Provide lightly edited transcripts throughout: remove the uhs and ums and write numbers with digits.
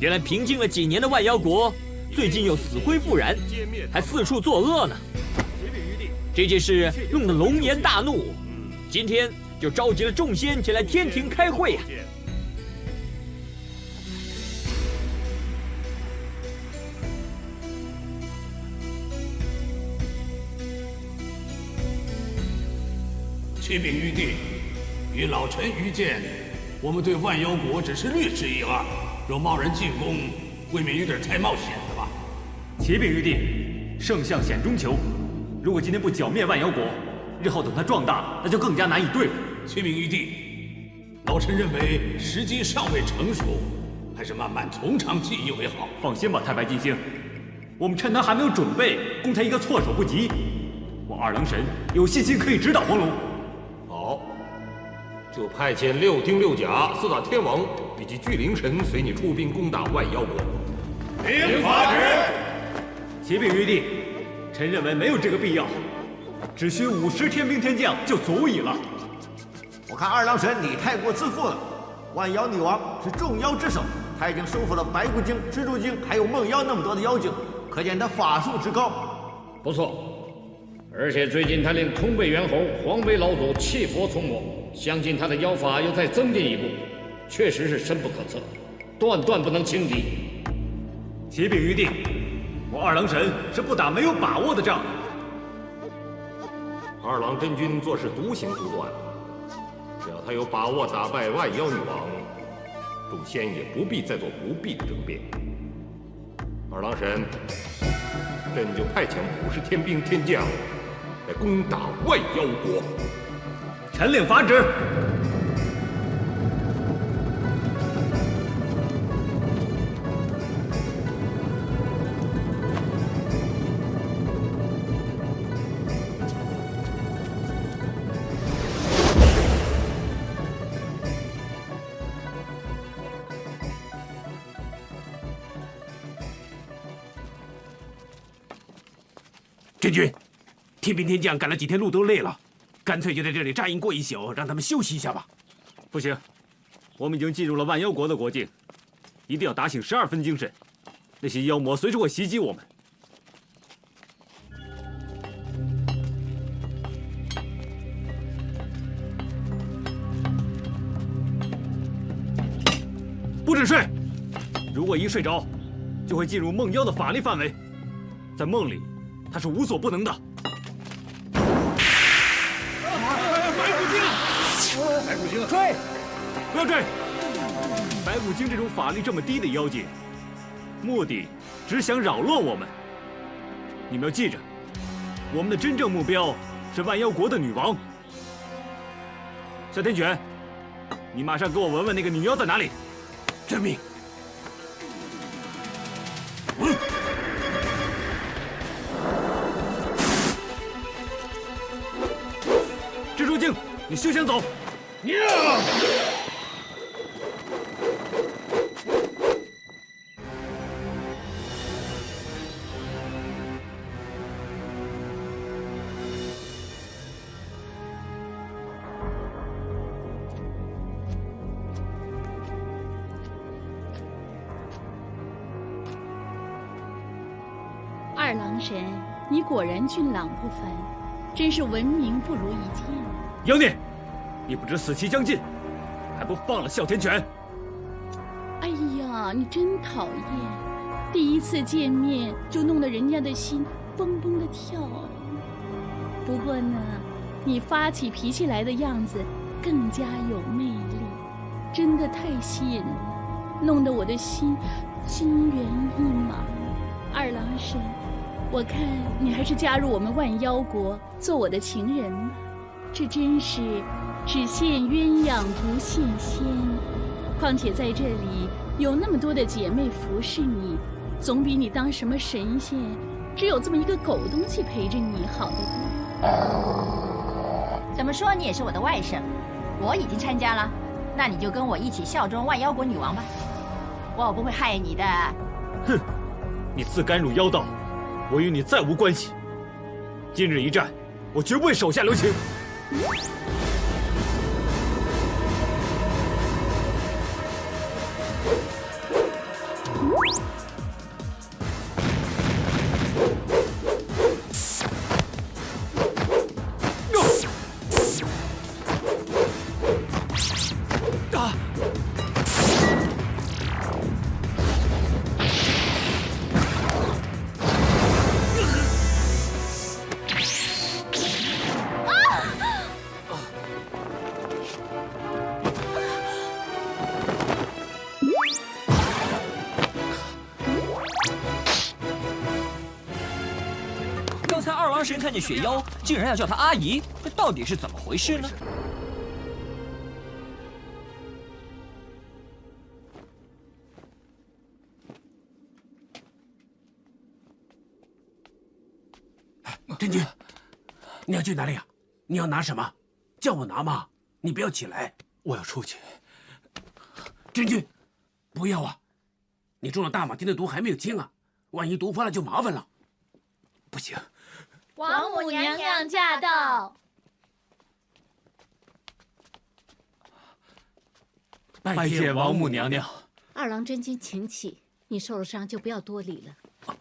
原来平静了几年的万妖国，最近又死灰复燃，还四处作恶呢。这件事弄得龙颜大怒，今天就召集了众仙前来天庭开会啊。启禀玉帝，与老臣愚见，我们对万妖国只是略知一二，若贸然进攻，未免有点太冒险了吧？启禀玉帝，圣象险中求，如果今天不剿灭万妖国，日后等它壮大，那就更加难以对付。启禀玉帝，老臣认为时机尚未成熟，还是慢慢从长计议为好。放心吧，太白金星，我们趁他还没有准备，攻他一个措手不及。我二郎神有信心可以直捣黄龙。好，就派遣6丁6甲4大天王以及巨灵神随你出兵攻打万妖国。领法旨。启禀玉帝，臣认为没有这个必要，只需50天兵天将就足矣了。我看二郎神你太过自负了。万妖女王是众妖之首，她已经收服了白骨精、蜘蛛精还有梦妖那么多的妖精，可见她法术之高。不错。而且最近他令空北猿猴、黄眉老祖弃佛从魔，相信他的妖法又再增进一步，确实是深不可测，断不能轻敌。启禀玉帝，我二郎神是不打没有把握的仗。二郎真君做事独行独断，只要他有把握打败万妖女王，众仙也不必再做不必的争辩。二郎神，朕就派遣50天兵天将来攻打万妖国。臣领法旨。真君，天兵天将赶了几天路都累了，干脆就在这里扎营过一宿，让他们休息一下吧。不行，我们已经进入了万妖国的国境，一定要打醒12分精神。那些妖魔随时会袭击我们。不准睡！如果一睡着，就会进入梦妖的法力范围，在梦里。他是无所不能的。白骨精，追！不要追！白骨精这种法力这么低的妖精，目的只想扰乱我们。你们要记着，我们的真正目标是万妖国的女王。小天犬，你马上给我闻闻那个女妖在哪里。遵命。蜘蛛精，你休想走！二郎神，你果然俊朗不凡，真是闻名不如一见。妖孽，你不知死期将近，还不放了哮天犬！哎呀，你真讨厌！第一次见面就弄得人家的心蹦蹦的跳。不过呢，你发起脾气来的样子更加有魅力，真的太吸引了，弄得我的心心猿意马。二郎神，我看你还是加入我们万妖国，做我的情人吧。这真是只羡鸳鸯不羡仙。况且在这里有那么多的姐妹服侍你，总比你当什么神仙，只有这么一个狗东西陪着你好得多。怎么说你也是我的外甥，我已经参加了，那你就跟我一起效忠万妖国女王吧，我不会害你的。哼，你自甘入妖道，我与你再无关系。今日一战，我绝不会手下留情。时看见雪妖，竟然要叫她阿姨，这到底是怎么回事呢？真君，你要去哪里啊？你要拿什么？叫我拿嘛！你不要起来，我要出去。真君，不要啊！你中了大马金的毒还没有清啊，万一毒发了就麻烦了。不行。王母娘娘驾到！拜见王母娘娘。二郎真君，请起。你受了伤就不要多礼了。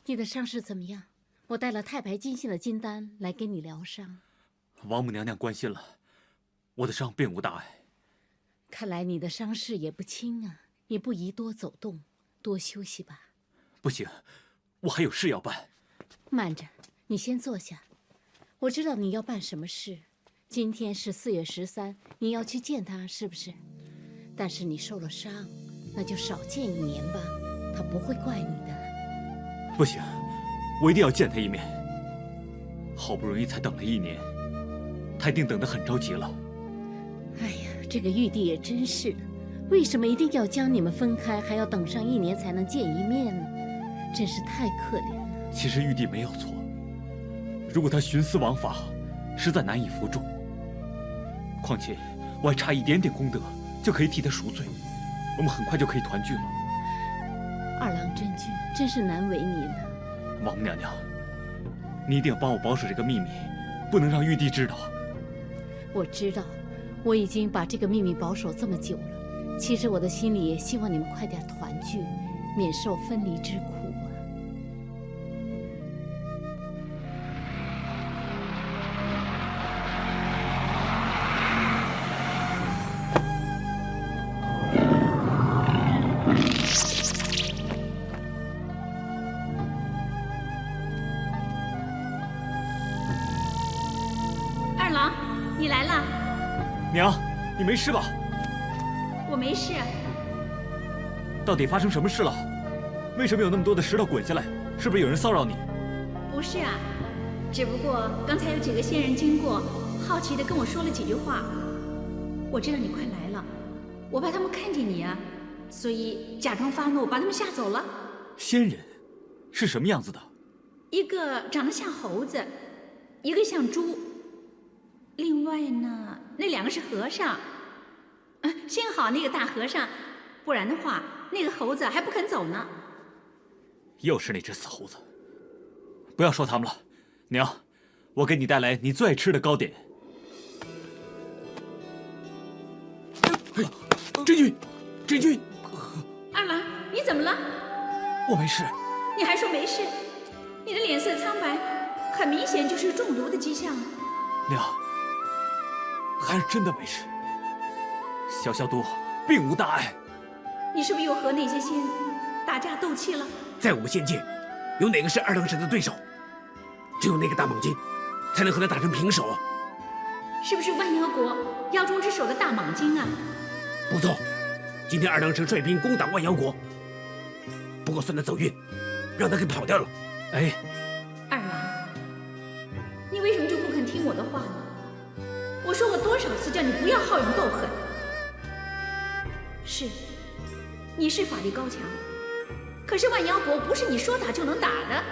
你的伤势怎么样？我带了太白金星的金丹来给你疗伤。王母娘娘关心了，我的伤并无大碍。看来你的伤势也不轻啊，你不宜多走动，多休息吧。不行，我还有事要办。慢着，你先坐下。我知道你要办什么事。今天是4月13，你要去见他，是不是？但是你受了伤，那就少见1年吧，他不会怪你的。不行，我一定要见他一面。好不容易才等了1年，他一定等得很着急了。哎呀，这个玉帝也真是的，为什么一定要将你们分开，还要等上1年才能见一面呢？真是太可怜了。其实玉帝没有错，如果他徇私枉法，实在难以服众。况且我还差一点点功德，就可以替他赎罪，我们很快就可以团聚了。二郎真君真是难为你了。王母娘娘，你一定要帮我保守这个秘密，不能让玉帝知道。我知道，我已经把这个秘密保守这么久了。其实我的心里也希望你们快点团聚，免受分离之苦。二郎，你来了。娘，你没事吧？我没事。到底发生什么事了？为什么有那么多的石头滚下来？是不是有人骚扰你？不是啊，只不过刚才有几个仙人经过，好奇的跟我说了几句话。我知道你快来了，我怕他们看见你啊，所以假装发怒把他们吓走了。仙人是什么样子的？一个长得像猴子，一个像猪，另外呢，那2个是和尚。幸好那个大和尚，不然的话，那个猴子还不肯走呢。又是那只死猴子！不要说他们了，娘，我给你带来你最爱吃的糕点。真君，真君！二郎，你怎么了？我没事。你还说没事？你的脸色苍白，很明显就是中毒的迹象。娘，还是真的没事。小毒并无大碍。你是不是又和那些仙打架斗气了？在我们仙界，有哪个是二郎神的对手？只有那个大蟒精，才能和他打成平手啊！是不是万妖国妖中之首的大蟒精啊？不错，今天二郎神率兵攻打万妖国，不过算他走运，让他给跑掉了。哎，二郎，你为什么就不肯听我的话呢？我说过多少次叫你不要好勇斗狠。是，你是法力高强，可是万妖国不是你说打就能打的，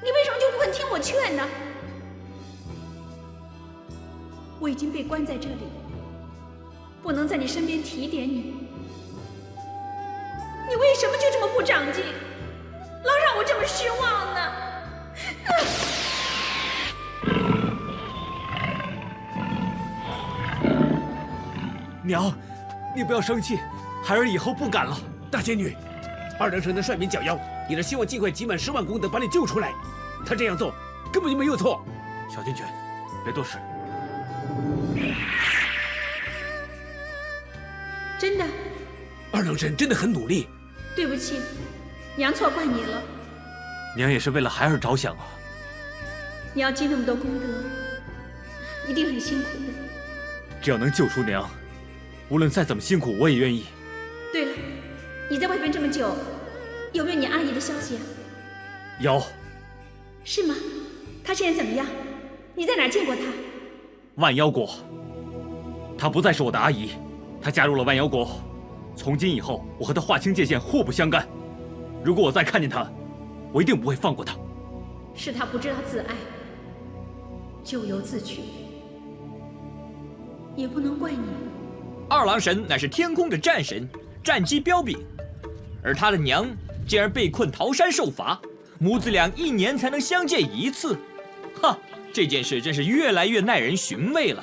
你为什么就不肯听我劝呢？我已经被关在这里，不能在你身边提点你，你为什么就这么不长进，老让我这么失望呢？娘，你不要生气，孩儿以后不敢了。大仙女，二郎神的率兵剿妖，你是希望尽快集满10万功德把你救出来，他这样做根本就没有错。小金犬，别多事。真的，二郎神真的很努力。对不起，娘错怪你了。娘也是为了孩儿着想啊。你要积那么多功德，一定很辛苦的。只要能救出娘，无论再怎么辛苦，我也愿意。对了，你在外边这么久，有没有你阿姨的消息啊？有，是吗？他现在怎么样？你在哪儿见过他？万妖国。她不再是我的阿姨，她加入了万妖国。从今以后，我和她划清界限，互不相干。如果我再看见她，我一定不会放过她。是他不知道自爱，咎由自取，也不能怪你。二郎神乃是天空的战神，战绩彪炳，而他的娘竟然被困桃山受罚，母子俩1年才能相见一次。哈，这件事真是越来越耐人寻味了。